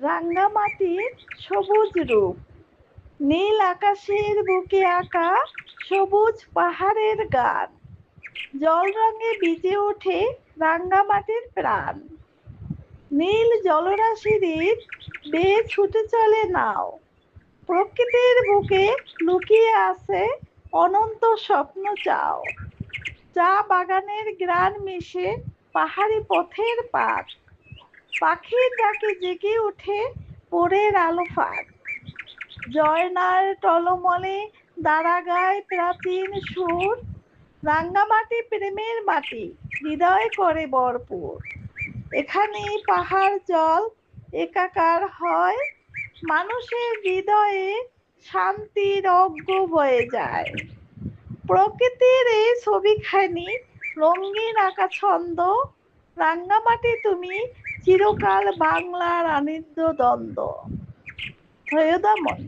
রাঙ্গামাটির সবুজ রূপ, নীল আকাশের বুকে আঁকা সবুজ পাহাড়ের গান, জল রঙে ভিজে ওঠে রাঙ্গামাটির প্রাণ। নীল জলরাশির বেয়ে ছুটে চলে নাও, প্রকৃতির বুকে লুকিয়ে আছে অনন্ত স্বপ্ন চাও। চা বাগানের গ্রান মিশে পাহাড়ি পথের পাত, পাখির ডাকে জেগে ওঠে ভোরের আলো ফাঁক। জয়নার টলমলে দাঁড়াগায় প্রাচীন সুর, রাঙ্গামাটি প্রেমের মাটি হৃদয় করে ভরপুর। এখানেই পাহাড় জল একাকার হয়, মানুষের হৃদয়ে শান্তির অজ্ঞ বয়ে যায়। প্রকৃতির এই ছবিখানি রঙিন আঁকা ছন্দ, রাঙ্গামাটি তুমি চিরকাল বাংলার আনিদ্য দ্বন্দ্ব। হৃদয়মন।